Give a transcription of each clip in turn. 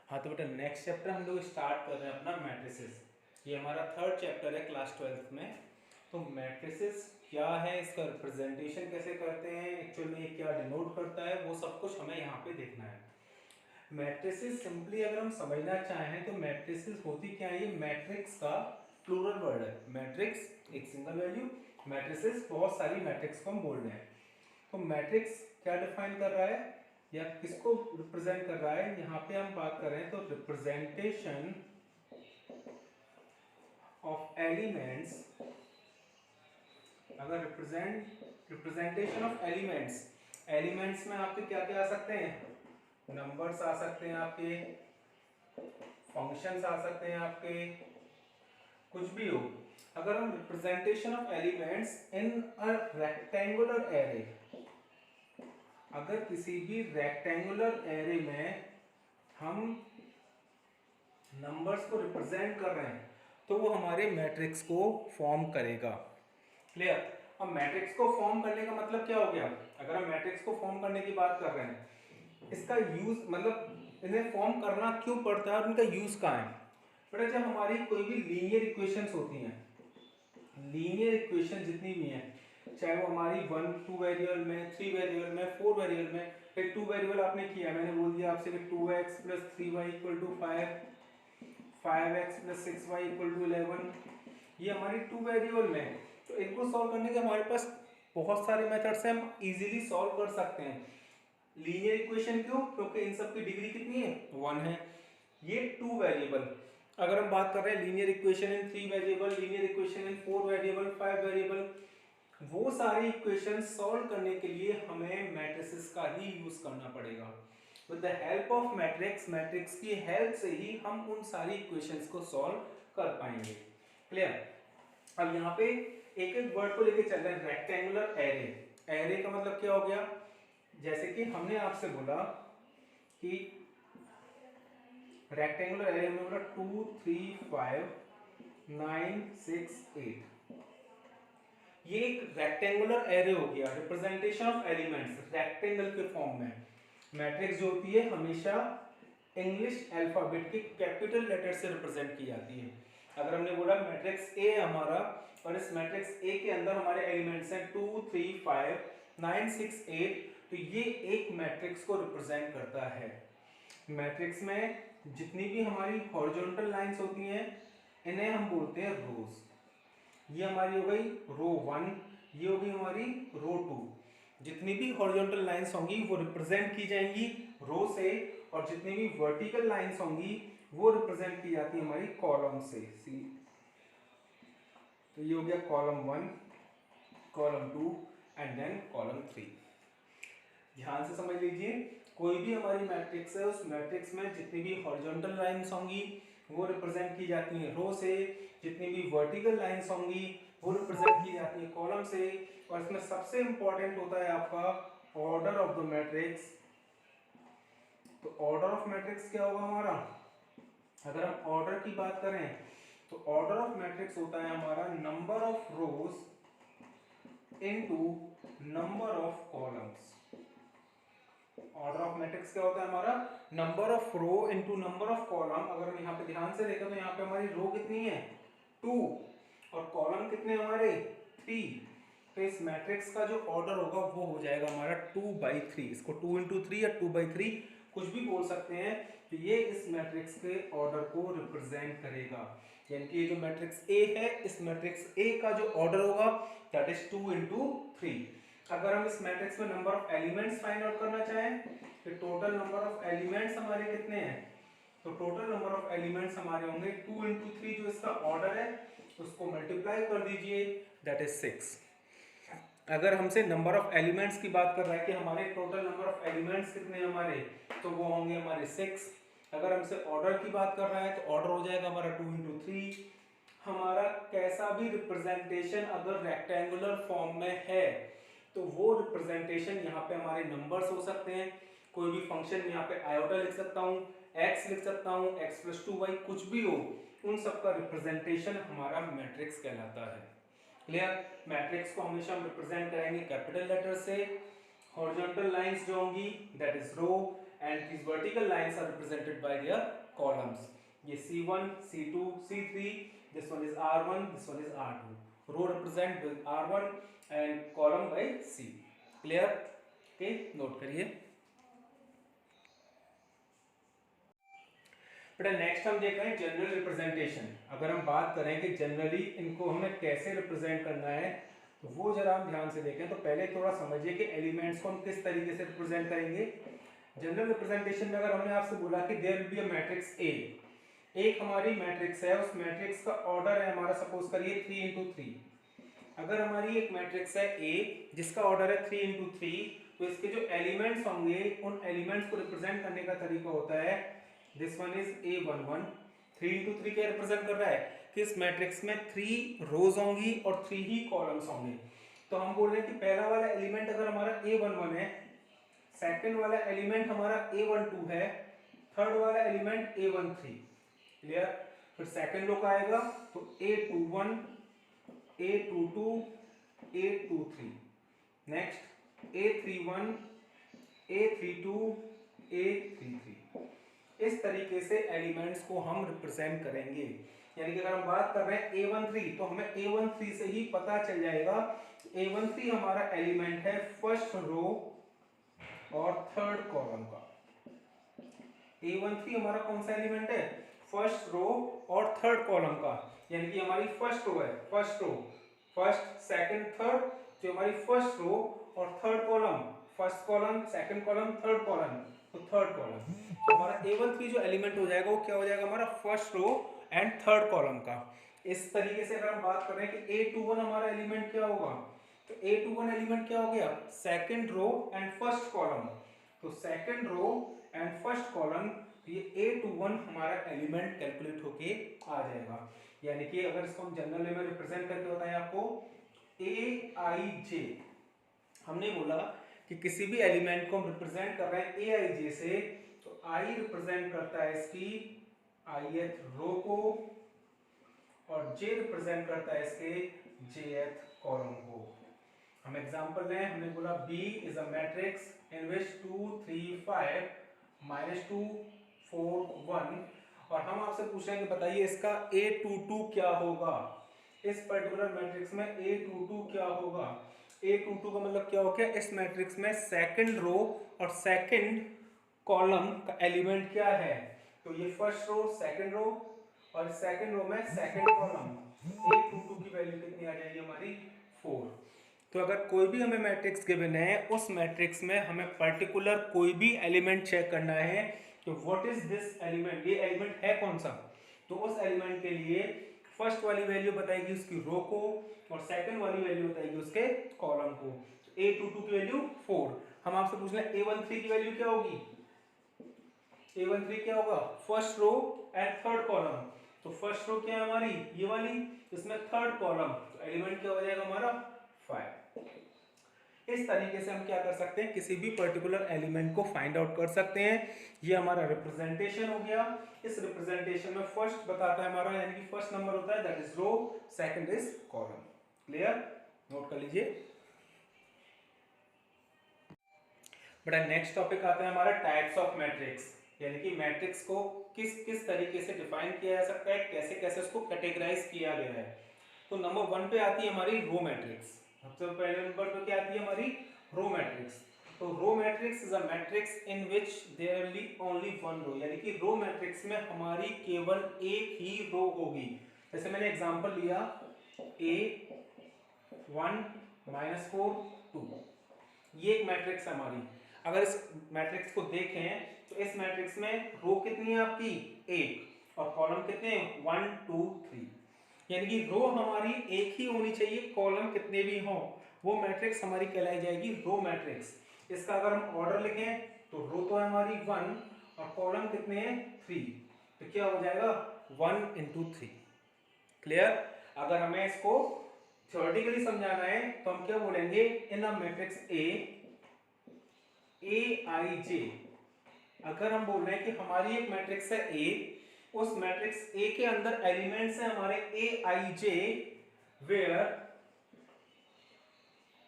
हाँ तो बेटा नेक्स्ट चैप्टर हम लोग स्टार्ट कर रहे हैं अपना मैट्रिसेस। ये हमारा थर्ड चैप्टर है क्लास 12th में। तो मैट्रिसेस क्या है, इसका रिप्रेजेंटेशन कैसे करते हैं, एक्चुअल में ये क्या डिनोट करता है, वो सब कुछ हमें यहाँ पे देखना है। मैट्रिसेस सिंपली अगर हम समझना चाहें तो मैट्रिसेस होती क्या है, ये मैट्रिक्स का प्लूरल वर्ड है। मैट्रिक्स एक सिंगल वैल्यू, मैट्रिसेस बहुत सारी मैट्रिक्स को हम बोल रहे हैं। तो मैट्रिक्स क्या डिफाइन कर रहा है या किसको रिप्रेजेंट कर रहा है, यहाँ पे हम बात कर रहे हैं तो रिप्रेजेंटेशन ऑफ एलिमेंट्स। अगर रिप्रेजेंटेशन ऑफ एलिमेंट्स, एलिमेंट्स में आपके क्या क्या आ सकते हैं, नंबर्स आ सकते हैं आपके, फंक्शंस आ सकते हैं आपके, कुछ भी हो। अगर हम representation of elements in a rectangular array, अगर किसी भी रेक्टेंगुलर एरे में हम नंबर्स को रिप्रेजेंट कर रहे हैं तो वो हमारे मैट्रिक्स को फॉर्म करेगा। क्लियर। अब मैट्रिक्स को फॉर्म करने का मतलब क्या हो गया, अगर हम मैट्रिक्स को फॉर्म करने की बात कर रहे हैं, इसका यूज मतलब इन्हें फॉर्म करना क्यों पड़ता है और इनका यूज कहाँ है। बेटा जब हमारी कोई भी लीनियर इक्वेशंस होती हैं, लीनियर इक्वेशन जितनी भी हैं, चाहे वो हमारी 1 2 वेरिएबल में, 3 वेरिएबल में, 4 वेरिएबल में, फिर 2 वेरिएबल आपने किया, मैंने बोल दिया आपसे कि 2x + 3y = 5, 5x + 6y = 11, ये हमारी 2 वेरिएबल में। तो इनको सॉल्व करने के हमारे पास बहुत सारे मेथड्स हैं, हम इजीली सॉल्व कर सकते हैं लीनियर इक्वेशन। क्यों? क्योंकि इन सब की डिग्री कितनी है, 1 है। ये 2 वेरिएबल, अगर हम बात कर रहे हैं linear equation in 3 variable, linear equation in 4 variable, 5 variable, वो सारी इक्वेशन सॉल्व करने के लिए हमें मैट्रिसेस का ही यूज करना पड़ेगा। With the help of matrix, matrix की हेल्प से ही हम उन सारी इक्वेशंस को सॉल्व कर पाएंगे। क्लियर। अब यहाँ पे एक एक वर्ड को लेके चल रहे हैं, रेक्टेंगुलर एरे। एरे का मतलब क्या हो गया, जैसे कि हमने आपसे बोला कि रेक्टेंगुलर एरे में बोला 2 3 5 9 6 8, ये एक रेक्टेंगुलर एरे हो गया, रिप्रेजेंटेशन ऑफ एलिमेंट्स रेक्टेंगल के फॉर्म में। मैट्रिक्स जो होती है हमेशा इंग्लिश अल्फाबेट के कैपिटल लेटर से रिप्रेजेंट की जाती है। अगर हमने बोला मैट्रिक्स ए हमारा, और इस मैट्रिक्स ए के अंदर हमारे एलिमेंट्स हैं 2 3 5 9 6 8, तो ये एक मैट्रिक्स को रिप्रेजेंट करता है। मैट्रिक्स में जितनी भी हमारी हॉरिजॉन्टल लाइंस होती हैं इन्हें हम बोलते हैं रोज। ये हमारी हो गई रो 1, ये हो गई हमारी रो 2। जितनी भी हॉरिजॉन्टल लाइंस होंगी वो रिप्रेजेंट की जाएंगी रो से, और जितनी भी वर्टिकल लाइंस होंगी वो रिप्रेजेंट की जाती है हमारी कॉलम से। सी, तो ये हो गया column 1, column 2 and then column 3। ध्यान से समझ लीजिए, कोई भी हमारी मैट्रिक्स है, उस मैट्रिक्स में जितनी भी हॉरिजॉन्टल लाइंस होंगी वो रिप्रेजेंट की जाती हैं रो से, जितनी भी वर्टिकल लाइंस होंगी वो रिप्रेजेंट की जाती है कॉलम से। और इसमें सबसे इंपॉर्टेंट होता है आपका ऑर्डर ऑफ द मैट्रिक्स। तो ऑर्डर ऑफ मैट्रिक्स क्या होगा हमारा, अगर हम ऑर्डर की बात करें तो ऑर्डर ऑफ मैट्रिक्स होता है हमारा number of rows into number of columns. Order of matrix क्या होता है हमारा, number of row into number of column. अगर हम यहाँ पे ध्यान से देखें तो यहाँ पे हमारी रो कितनी है 2 और कॉलम कितने हमारे 3। तो इस मैट्रिक्स का जो ऑर्डर होगा वो हो जाएगा हमारा 2/3। इसको 2 × 3 या 2/3 कुछ भी बोल सकते हैं। तो ये इस मैट्रिक्स के ऑर्डर को रिप्रेजेंट करेगा, यानी कि ये जो मैट्रिक्स ए है, इस मैट्रिक्स ए का जो ऑर्डर होगा दैट इज 2 × 3। अगर हम इस मैट्रिक्स में number of elements find out करना चाहें तो टोटल नंबर ऑफ एलिमेंट्स हमारे कितने हैं, तो टोटल नंबर ऑफ एलिमेंट्स हमारे होंगे 2 × 3, जो इसका ऑर्डर है उसको मल्टीप्लाई कर दीजिए दैट इज 6। अगर हमसे नंबर ऑफ एलिमेंट्स की बात कर रहा है कि हमारे टोटल नंबर ऑफ एलिमेंट्स कितने हैं हमारे, तो वो होंगे हमारे 6। अगर हमसे ऑर्डर की बात कर रहा है तो ऑर्डर हो जाएगा हमारा 2 × 3। हमारा कैसा भी रिप्रेजेंटेशन अगर रेक्टेंगुलर फॉर्म में है तो वो रिप्रेजेंटेशन यहाँ पे हमारे नंबर्स हो सकते हैं। कोई भी फंक्शन यहाँ पे आयोटा लिख सकता हूँ, x लिख सकता हूँ, x + 2y, कुछ भी हो, उन सब का रिप्रेजेंटेशन हमारा मैट्रिक्स कहलाता है। क्लियर। मैट्रिक्स को हमेशा हम रिप्रेजेंट करेंगे कैपिटल लेटर से। हॉरिजॉन्टल लाइंस जो होंगी that is row, and this vertical lines are represented by their columns. ये C1, C2, C3, this one is R1, this one is R2. Row represent with R1 and column by C. Clear? Okay, note करिए. बेटा next हम देख रहे हैं general representation. अगर हम बात करें कि जनरली इनको हमें कैसे रिप्रेजेंट करना है, तो वो जरा हम ध्यान से देखें. तो पहले थोड़ा समझिए कि एलिमेंट्स को हम किस तरीके से रिप्रेजेंट करेंगे. जनरल रिप्रेजेंटेशन में अगर हमने आपसे बोला कि there will be a matrix A, एक हमारी मैट्रिक्स है, उस मैट्रिक्स का ऑर्डर है हमारा सपोज करिए 3 into 3. अगर हमारी एक मैट्रिक्स है ए जिसका ऑर्डर है 3 into 3, तो इसके जो एलिमेंट्स होंगे उन एलिमेंट्स को रिप्रेजेंट करने का तरीका होता है this one is A11. 3 into 3 क्या रिप्रेजेंट कर रहा है कि इस मैट्रिक्स में 3 रोज होंगी और 3 ही कॉलम्स होंगे. तो हम बोल रहे हैं कि पहला वाला एलिमेंट अगर हमारा A11 है, सेकंड वाला एलिमेंट हमारा A12 है, थर्ड वाला एलिमेंट A13. क्लियर? फिर सेकंड रो का आएगा तो A21, A22, A23. Next A31, A32, A33. इस तरीके से एलिमेंट्स को हम रिप्रेजेंट करेंगे. यानी कि अगर हम बात कर रहे हैं A13, तो हमें A13 से ही पता चल जाएगा A13 हमारा एलिमेंट है फर्स्ट रो और थर्ड कॉलम का. A13 हमारा कौन सा एलिमेंट है? फर्स्ट रो और थर्ड कॉलम का. यानी कि हमारी फर्स्ट रो है, first row, first second third, जो हमारी फर्स्ट रो और third column, first column second column third column, तो थर्ड कॉलम. तो हमारा A13 जो एलिमेंट हो जाएगा वो क्या हो जाएगा हमारा first row and third column का. इस तरीके से अगर हम बात कर रहे हैं कि A21 हमारा एलिमेंट क्या होगा, तो A21 एलिमेंट क्या हो गया? Second row and first column. तो second row and first column, ये A21 हमारा एलिमेंट कैलकुलेट होके आ जाएगा. यानी कि अगर इसको हम जनरल में रिप्रेजेंट करके बताएं आपको AIJ, हमने बोला कि किसी भी एलिमेंट को हम रिप्रेजेंट कर रहे हैं AIJ से, तो I रिप्रेजेंट करता है इसकी ith रो को और J रिप्रेजेंट करता है इसके jth कॉलम को. हम एग्जांपल लें, हमने बोला B is a matrix in विच 2 3 5 -2 4 1, और हम आपसे पूछ रहे हैं कि बताइए इसका A22 क्या होगा. इस पर्टिकुलर मैट्रिक्स में A22 क्या होगा? A22 का मतलब क्या हो गया? इस मैट्रिक्स में सेकंड रो और सेकंड कॉलम का एलिमेंट क्या है? तो ये फर्स्ट रो, सेकंड रो, और सेकंड रो में सेकंड कॉलम. A22 की वैल्यू कितनी आ जाएगी हमारी? 4. तो अगर कोई भी हमें मैट्रिक्स गिवन है, उस मैट्रिक्स में हमें पर्टिकुलर कोई भी एलिमेंट चेक करना है, तो व्हाट इज दिस एलिमेंट, ये एलिमेंट है कौन सा, तो उस एलिमेंट के लिए फर्स्ट वाली वैल्यू बताएगी उसकी रो को और सेकंड वाली वैल्यू बताएगी उसके कॉलम को. A22 की वैल्यू 4. हम आपसे पूछ रहे हैं A13 की वैल्यू क्या होगी? A13 क्या होगा? First row and third column. तो फर्स्ट रो क्या है हमारी? ये वाली, इसमें थर्ड कॉलम, तो एलिमेंट क्या हो जाएगा हमारा? 5. इस तरीके से हम क्या कर सकते हैं, किसी भी पर्टिकुलर एलिमेंट को फाइंड आउट कर सकते हैं. ये हमारा रिप्रेजेंटेशन हो गया. इस रिप्रेजेंटेशन में फर्स्ट बताता है हमारा, यानी कि फर्स्ट नंबर होता है that is row, second is column. Clear? Note कर लीजिए. बेटा नेक्स्ट टॉपिक आता है हमारा टाइप्स ऑफ मैट्रिक्स. यानी कि मैट्रिक्स को किस किस तरीके से डिफाइन किया जा सकता है, कैसे कैसे उसको कैटेगराइज किया गया है. तो नंबर 1 पे आती है हमारी रो मैट्रिक्स. सबसे पहले नंबर पे क्या आती है हमारी? Row matrix. तो row matrix is a matrix in which there will be only one row. यानी कि रो मैट्रिक्स में हमारी केवल एक ही रो होगी. जैसे मैंने एग्जांपल लिया A1 -4 2, ये एक मैट्रिक्स है हमारी. अगर इस मैट्रिक्स को देखें तो इस मैट्रिक्स में रो कितनी है आपकी? 1, और कॉलम कितने? 1 2 3. यानी कि रो हमारी एक ही होनी चाहिए, कॉलम कितने भी हों, वो मैट्रिक्स हमारी कहलाई जाएगी रो मैट्रिक्स. इसका अगर हम ऑर्डर लिखें तो रो तो है हमारी 1 और कॉलम कितने हैं? 3. तो क्या हो जाएगा? 1 into 3. क्लियर? अगर हमें इसको थ्योरेटिकली समझाना है तो हम क्या बोलेंगे? इन अ मैट्रिक्स AIJ, अगर हम बोल रहे हैं कि हमारी एक मैट्रिक्स है A, उस मैट्रिक्स A के अंदर एलिमेंट्स हैं हमारे AIJ वेयर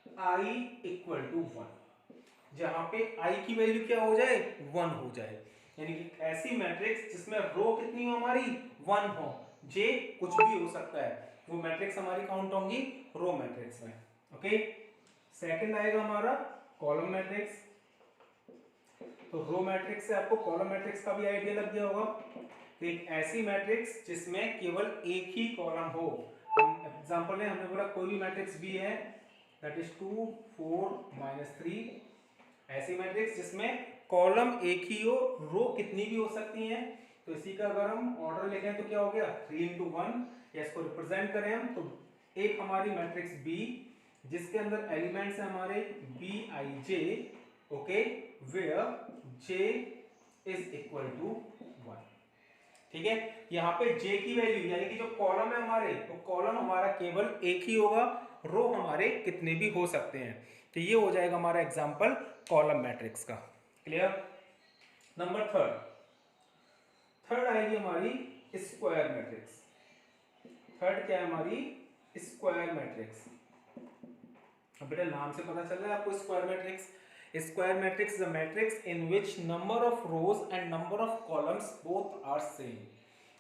I = 1, जहां पे I की वैल्यू क्या हो जाए? 1 हो जाए. यानी कि ऐसी मैट्रिक्स जिसमें रो कितनी हो हमारी 1 हो, जे कुछ भी हो सकता है, वो मैट्रिक्स हमारी काउंट होंगी रो मैट्रिक्स में। ओके, सेकंड आएगा हमारा कॉलम मैट्रिक्स। तो रो मैट्रिक्स से आपको कॉलम मैट्रिक्स का भी आइडिया लग गया होगा। तो एक ऐसी मैट्रिक्स जिसमें केवल एक ही कॉलम हो। हम एग्जांपल में हमने बोला कोई भी मैट्रिक्स भी है दैट इज 2 4 -3, ऐसी मैट्रिक्स जिसमें कॉलम एक ही हो, रो कितनी भी हो सकती हैं। तो इसी का अगर हम ऑर्डर लिखें तो क्या हो गया 3 into 1, या इसको रिप्रेजेंट करें हम तो एक हमारी मैट्रिक्स बी जिसके अंदर एलिमेंट्स हैं हमारे B I J, okay, where J is equal to 1। ठीक है, यहाँ पे जे की वैल्यू यानी कि जो कॉलम है हमारे, तो कॉलम हमारा केवल एक ही होगा, रो हमारे कितने भी हो सकते हैं। तो ये हो जाएगा हमारा एग्जांपल कॉलम मैट्रिक्स का। क्लियर। नंबर थर्ड आएगी हमारी स्क्वायर मैट्रिक्स। थर्ड क्या है हमारी स्क्वायर मैट्रिक्स। अब बेटा नाम से पता चल रहा है आपको square matrix. Square matrix is a matrix in which number of rows and number of columns both are same.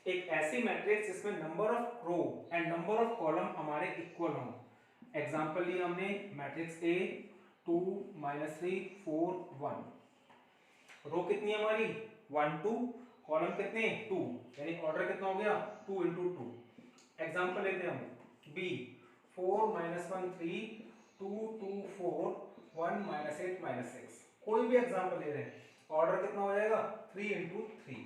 एक ऐसी मैट्रिक्स जिसमें number of row and number of column हमारे इक्वल हों। एग्जांपल लिया हमने मैट्रिक्स ए 2 -3 4 1। रो कितनी है हमारी 1 2, कॉलम कितने 2, यानी ऑर्डर कितना हो गया 2 into 2। एग्जांपल लेते हैं हम बी 4 -1 3 2 2 4 1 -8 -6। कोई भी एग्जांपल ले रहे हैं, ऑर्डर कितना हो जाएगा 3 into 3।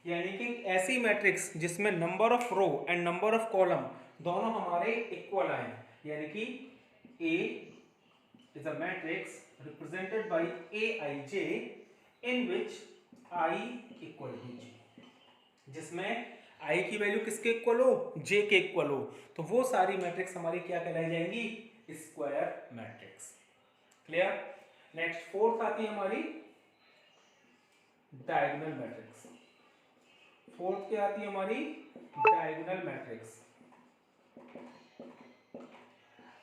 यानी कि ऐसी मैट्रिक्स जिसमें number of row and number of column दोनों हमारे इक्वल आए, यानी कि A is a matrix represented by Aij in which I equal to J, जिसमें I की वैल्यू किसके इक्वल हो J के इक्वल हो, तो वो सारी मैट्रिक्स हमारी क्या कहलाई जाएंगी square matrix. Clear. Next fourth आती है हमारी डायगोनल मैट्रिक्स। फोर्थ क्या आती है हमारी डायगोनल मैट्रिक्स।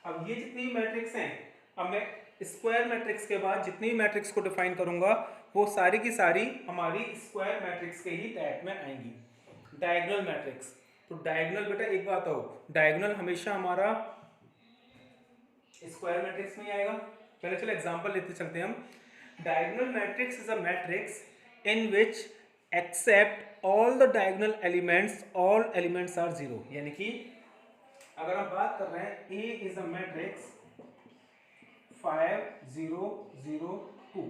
अब ये जितनी मैट्रिक्स हैं, अब मैं स्क्वायर मैट्रिक्स के बाद जितनी मैट्रिक्स को डिफाइन करूंगा वो सारी की सारी हमारी स्क्वायर मैट्रिक्स के ही टाइप में आएंगी। डायगोनल मैट्रिक्स, तो डायगोनल बेटा एक बात हो, डायगोनल हमेशा हमारा स्क्वायर मैट्रिक्स में ही आएगा। पहले चलो एग्जांपल लेते चलते हैं हम। Diagonal matrix is a matrix in which except all the diagonal elements all elements are zero. यानी कि अगर हम बात कर रहे हैं A इज अ मैट्रिक्स 5 0 0 2,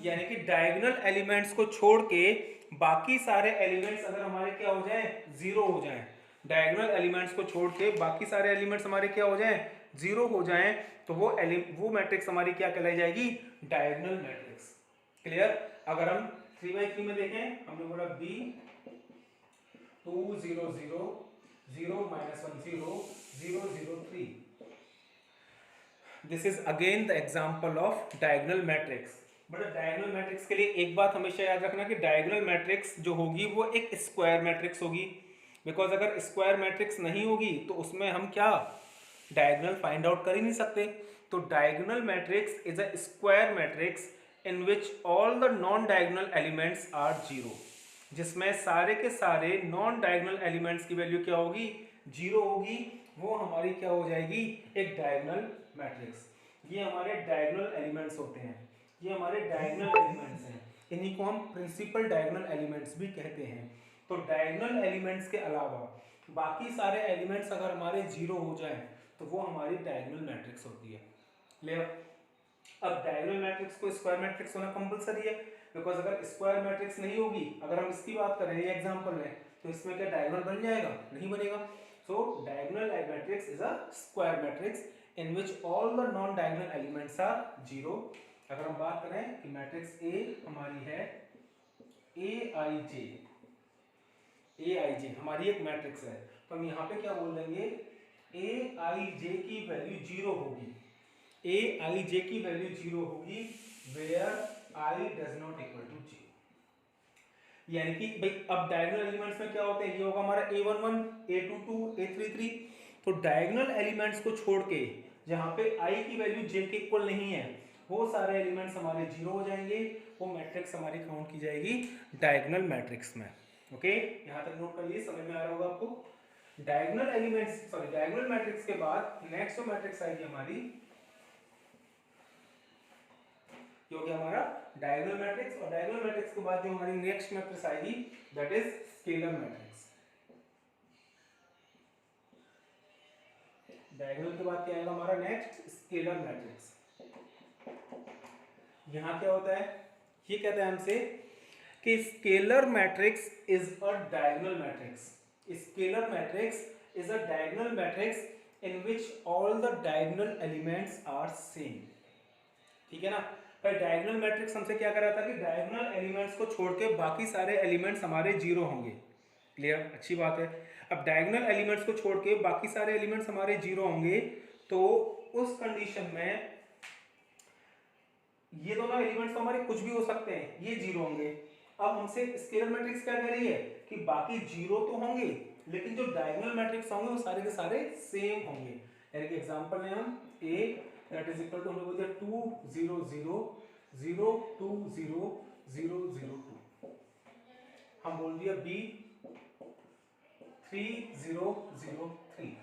यानी कि डायगोनल एलिमेंट्स को छोड़ के बाकी सारे एलिमेंट्स अगर हमारे क्या हो जाए जीरो हो जाएं, डायगोनल एलिमेंट्स को छोड़ के बाकी सारे एलिमेंट्स हमारे क्या हो जाएं जीरो हो जाएं, तो वो मैट्रिक्स हमारी क्या कहलाई जाएगी डायगोनल मैट्रिक्स। क्लियर। अगर हम 3/3 में देखें, हमने बोला B 2 0 0 0 -1 0 0 0 3। This is again the example of diagonal matrix. But diagonal matrix के लिए एक बात हमेशा याद रखना कि डायगोनल मैट्रिक्स जो होगी वो एक स्क्वायर मैट्रिक्स होगी। बिकॉज अगर स्क्वायर मैट्रिक्स नहीं होगी तो उसमें हम क्या डायगोनल फाइंड आउट कर ही नहीं सकते। तो diagonal matrix is a square matrix in which all the non diagonal elements are zero, जिसमें सारे के सारे नॉन डायगोनल एलिमेंट्स की वैल्यू क्या होगी जीरो होगी, वो हमारी क्या हो जाएगी एक डायगोनल मैट्रिक्स। ये हमारे डायगोनल एलिमेंट्स होते हैं, ये हमारे डायगोनल एलिमेंट्स हैं, इन्हीं को हम प्रिंसिपल डायगोनल एलिमेंट्स भी कहते हैं। तो डायगोनल एलिमेंट्स के अलावा बाकी सारे एलिमेंट्स अगर हमारे जीरो हो जाएं तो वो हमारी डायगोनल मैट्रिक्स होती है। क्लियर। अब डायगोनल मैट्रिक्स को स्क्वायर मैट्रिक्स होना कंपलसरी है, बिकॉज अगर स्क्वायर मैट्रिक्स नहीं होगी, अगर हम इसकी बात करें ये एग्जांपल में, तो इसमें क्या डायगोनल बन जाएगा नहीं बनेगा। So diagonal matrix is a square matrix in which all the non diagonal elements are zero. अगर हम बात करें कि मैट्रिक्स ए हमारी है ए आई जे हमारी एक मैट्रिक्स है, तो हम यहाँ पे क्या बोल देंगे ए आई जे की वैल्यू जीरो होगी, ए आई जे की वैल्यू जीरो होगी where I does not equal to zero. यानी कि भाई अब डायगोनल एलिमेंट्स में क्या होते हैं, ये होगा हमारा a11 a22 a33। तो डायगोनल एलिमेंट्स को छोड़ के जहां पे i की वैल्यू j के इक्वल नहीं है वो सारे एलिमेंट्स हमारे जीरो हो जाएंगे, वो मैट्रिक्स हमारी काउंट की जाएगी डायगोनल मैट्रिक्स में। ओके, यहाँ तक नोट कर लिए, समझ में आ रहा होगा आपको। Diagonal elements sorry diagonal matrix के बाद नेक्स्ट जो मैट्रिक्स आएगी हमारी, ये हो गया हमारा डायगोनल मैट्रिक्स, और डायगोनल मैट्रिक्स के बाद जो हमारी नेक्स्ट मैट्रिक्स आएगी that is scalar matrix. Diagonal के बाद क्या आएगा हमारा नेक्स्ट, स्केलर मैट्रिक्स। यहां क्या होता है, ये कहता है हमसे कि scalar matrix is a diagonal matrix. Scalar matrix is a diagonal matrix in which all the diagonal elements are same. ठीक है ना, पर डायगोनल मैट्रिक्स हमसे क्या कर रहा था कि डायगोनल एलिमेंट्स को छोड़ के बाकी सारे एलिमेंट्स हमारे जीरो होंगे। क्लियर, अच्छी बात है। अब डायगोनल एलिमेंट्स को छोड़ के बाकी सारे एलिमेंट्स हमारे जीरो होंगे, तो उस कंडीशन में ये दोनों एलिमेंट्स तो हमारे कुछ भी हो सकते हैं, ये जीरो होंगे। अब हमसे स्केलर मैट्रिक्स क्या कह रही है कि बाकी जीरो तो होंगे, लेकिन जो डायगोनल मैट्रिक्स होंगे वो सारे के सारे सेम होंगे। यानी कि एग्जांपल में हम a that is equal to हमने बोल दिया 2 0 0 0 2 0 0 0 2, हम बोल दिया b 3 0 0 3,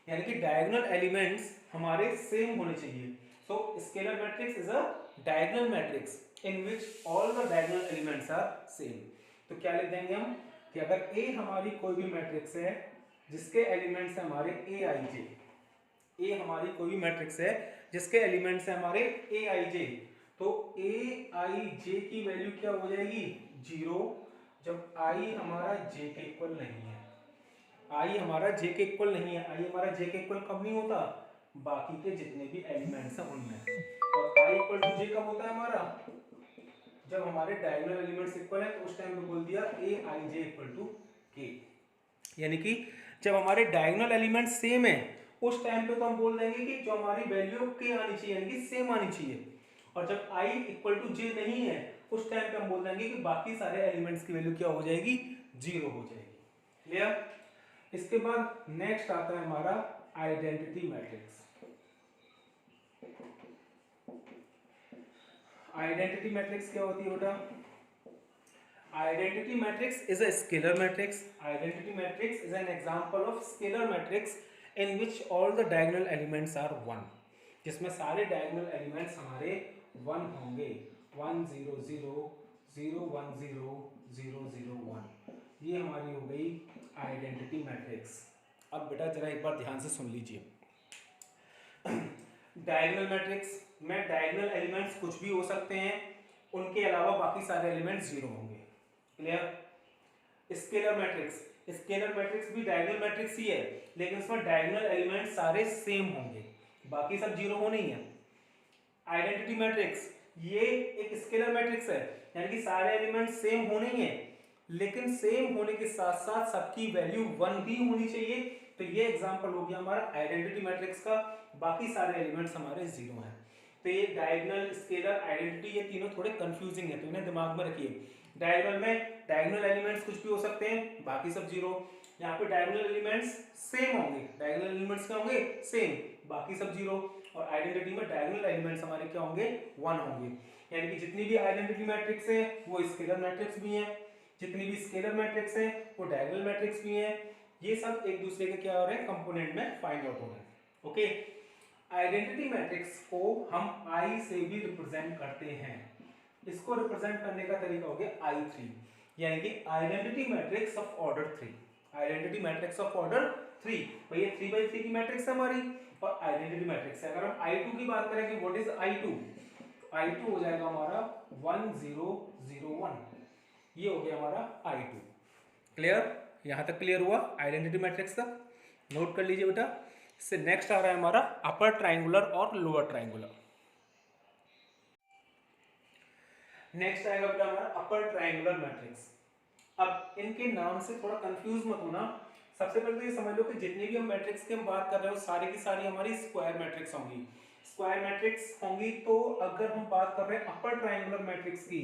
यानी कि डायगोनल एलिमेंट्स हमारे सेम होने चाहिए। So scalar matrix is a diagonal matrix in which all the diagonal elements are same. तो क्या लिख देंगे हम कि अगर A हमारी कोई भी मैट्रिक्स है जिसके एलिमेंट्स है हमारे a i j, A हमारी कोई भी मैट्रिक्स है जिसके एलिमेंट्स है हमारे a i j, तो a i j की वैल्यू क्या हो जाएगी, जीरो, जब i हमारा j के इक्वल नहीं है। i हमारा j के इक्वल नहीं है, i हमारा j के इक्वल कब नहीं होता, बाकी के जितने भी एलिमेंट्स हैं उनमें। और i इक्वल टू j कब होता है हमारा, जब हमारे डायगोनल एलिमेंट्स इक्वल है, तो उस टाइम पे बोल दिया a i j equal to k। यानी कि जब हमारे डायगोनल एलिमेंट्स सेम है उस टाइम पे तो हम बोल देंगे कि जो हमारी वैल्यू k आनी चाहिए, यानी कि सेम आनी चाहिए। और जब i इक्वल टू j नहीं है उस टाइम पे हम बोल देंगे कि बाकी सारे एलिमेंट्स की वैल्यू क्या हो जाएगी, जीरो हो जाएगी। क्लियर। इसके बाद नेक्स्ट आता है हमारा आइडेंटिटी मैट्रिक्स। आइडेंटिटी मैट्रिक्स क्या होती है बेटा, identity matrix is a scalar matrix. Identity matrix is an example of scalar matrix in which all the diagonal elements are one, जिसमें सारे डायगोनल एलिमेंट्स हमारे वन होंगे। 1 0 0 0 1 0 0 0 1, ये हमारी हो गई आइडेंटिटी मैट्रिक्स। अब बेटा जरा एक बार ध्यान से सुन लीजिए। डायगोनल मैट्रिक्स में डायगोनल एलिमेंट्स कुछ भी हो सकते हैं, उनके अलावा बाकी सारे एलिमेंट्स जीरो होंगे। Clear. Scalar matrix, scalar matrix भी डायगोनल मैट्रिक्स ही है, लेकिन उसमें डायगोनल एलिमेंट्स सारे सेम होंगे, बाकी सब जीरो होने ही है। आइडेंटिटी मैट्रिक्स ये एक स्केलर मैट्रिक्स है, यानी कि सारे एलिमेंट्स सेम होने ही है, लेकिन सेम होने के साथ साथ सबकी वैल्यू वन भी होनी चाहिए। तो ये एग्जांपल हो गया हमारा आइडेंटिटी मैट्रिक्स का, बाकी सारे एलिमेंट्स हमारे जीरो हैं। तो ये डायगोनल, स्केलर, आइडेंटिटी, ये तीनों थोड़े कंफ्यूजिंग है, तो इन्हें दिमाग में रखिए। डायगोनल में डायगोनल एलिमेंट्स कुछ भी हो सकते हैं, बाकी सब जीरो। यहाँ पे डायगोनल एलिमेंट्स सेम होंगे, डायगोनल एलिमेंट्स क्या होंगे, सेम, बाकी सब जीरो। और आइडेंटिटी में डायगोनल एलिमेंट्स हमारे क्या होंगे, वन होंगे। यानी कि जितनी भी आइडेंटिटी मैट्रिक्स है वो स्केलर मैट्रिक्स भी हैं, जितनी भी स्केलर मैट्रिक्स हैं वो डायगोनल मैट्रिक्स भी हैं। ये सब एक दूसरे के क्या हो रहे हैं, कंपोनेंट में फाइंड आउट हो रहे हैं। ओके, आइडेंटिटी मैट्रिक्स को हम I से भी रिप्रेजेंट करते हैं। इसको रिप्रेजेंट करने का तरीका हो गया I3, यानी कि identity matrix of order 3। Identity matrix of order 3, भाई ये 3x3 की मैट्रिक्स है हमारी और आइडेंटिटी मैट्रिक्स है। अगर हम I2 की बात करें कि व्हाट इज I2, I2 हो जाएगा हमारा 1 0 0 1, ये हो गया हमारा I2। क्लियर, यहां तक क्लियर हुआ आइडेंटिटी मैट्रिक्स तक, नोट कर लीजिए बेटा। इससे नेक्स्ट आ रहा है हमारा अपर ट्रायंगुलर और लोअर ट्रायंगुलर। नेक्स्ट आएगा बेटा हमारा अपर ट्रायंगुलर मैट्रिक्स। अब इनके नाम से थोड़ा कंफ्यूज मत होना। सबसे पहले तो ये समझ लो कि जितनी भी हम मैट्रिक्स की हम बात कर रहे हो सारी की सारी हमारी स्क्वायर मैट्रिक्स होंगी। स्क्वायर मैट्रिक्स होंगी, तो अगर हम बात कर रहे हैं अपर ट्रायंगुलर मैट्रिक्स की,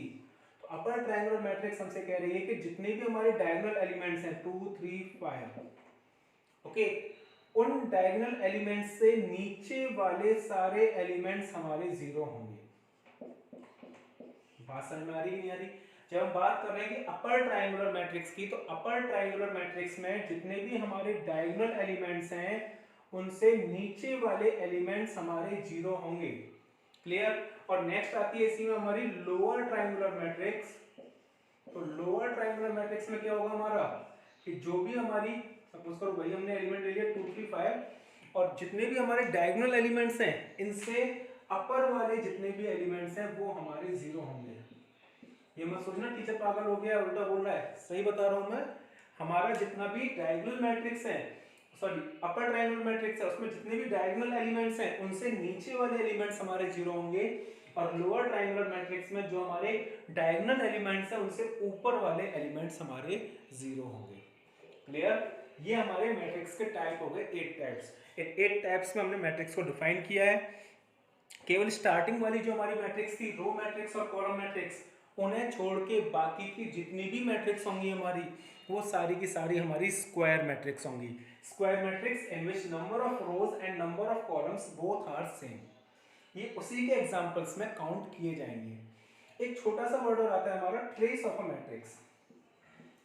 तो अपर ट्रायंगुलर मैट्रिक्स हमसे कह रही है कि जितने भी हमारे डायगोनल एलिमेंट्स हैं 2 3 5, ओके, उन डायगोनल एलिमेंट्स से नीचे वाले सारे एलिमेंट्स हमारे जीरो होंगे। बात समझ में आ रही नहीं आ रही? जब हम बात कर रहे हैं कि अपर ट्रायंगुलर मैट्रिक्स की, तो अपर ट्रायंगुलर मैट्रिक्स में जितने भी हमारे डायगोनल एलिमेंट्स हैं उनसे नीचे वाले एलिमेंट्स हमारे जीरो होंगे। क्लियर? और नेक्स्ट आती है इसी में हमारी लोअर ट्रायंगुलर मैट्रिक्स। तो लोअर ट्रायंगुलर मैट्रिक्स में क्या होगा हमारा कि जो भी हमारी, सपोज करो वही हमने एलिमेंट ले लिया 2 3 5, और जितने भी हमारे डायगोनल एलिमेंट्स हैं इनसे अपर वाले जितने भी एलिमेंट्स हैं वो हमारे जीरो होंगे। ये मत सोचना टीचर पागल हो गया उल्टा बोल रहा है, सही बता रहा हूं मैं। हमारा जितना भी डायगोनल मैट्रिक्स है, सॉरी अपर ट्रायंगुलर मैट्रिक्स है, उसमें जितने भी डायगोनल एलिमेंट्स हैं उनसे नीचे वाले एलिमेंट्स हमारे जीरो होंगे, और लोअर ट्रायंगुलर मैट्रिक्स में जो हमारे डायगोनल एलिमेंट्स हैं उनसे ऊपर वाले एलिमेंट्स हमारे जीरो होंगे। क्लियर? ये हमारे मैट्रिक्स के टाइप हो गए 8 टाइप्स। इन 8 टाइप्स में हमने मैट्रिक्स को डिफाइन किया है। केवल स्टार्टिंग वाली जो हमारी मैट्रिक्स थी, रो मैट्रिक्स और कॉलम मैट्रिक्स, उन्हें छोड़ के बाकी की जितनी भी मैट्रिक्स होंगी हमारी, वो सारी की सारी हमारी स्क्वायर मैट्रिक्स होंगी। Square matrix in which number of rows and number of columns both are same. ये उसी के एग्जांपल्स में काउंट किए जाएंगे। एक छोटा सा वर्ड और आता है हमारा ट्रेस ऑफ अ मैट्रिक्स।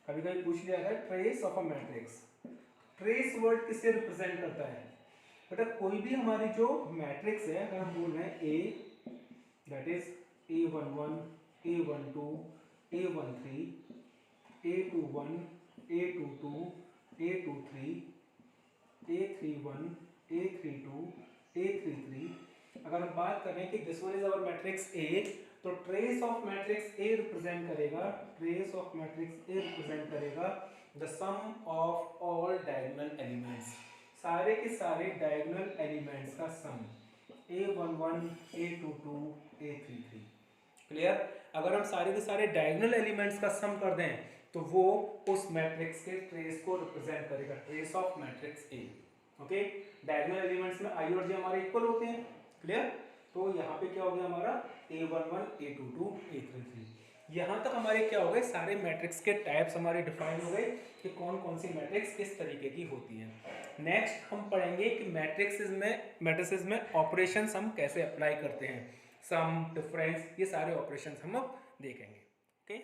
कभी कभी पूछ लिया है trace of a matrix. Trace word किसे रिप्रेजेंट करता है? बेटा कोई भी हमारी जो मैट्रिक्स है, अगर हम बोल रहे हैं ए, that is A11, A12, A13, A21, A22, A23, A31, A32, A33, अगर हम बात करें कि this one is our matrix A, तो trace of matrix A represent करेगा, trace of matrix A represent करेगा the sum of all diagonal elements, सारे के सारे डायगोनल एलिमेंट्स का सम, A11, A22, A33। क्लियर? अगर हम सारे के सारे डायगोनल एलिमेंट्स का सम कर दें तो वो उस मैट्रिक्स के ट्रेस को रिप्रेजेंट करेगा, trace of matrix A। Okay? Diagonal elements में I और J हमारे इक्वल होते हैं। क्लियर? तो यहाँ पे क्या हो गया हमारा A11, A22, A33। यहाँ तक हमारे क्या हो गए, सारे मैट्रिक्स के टाइप्स हमारे डिफाइन हो गए कि कौन कौन सी मैट्रिक्स किस तरीके की होती हैं। नेक्स्ट हम पढ़ेंगे कि मैट्रिसेस में ऑपरेशंस हम कैसे अप्लाई करते हैं, सम, डिफरेंस, ये सारे ऑपरेशंस हम अब देखेंगे। ओके?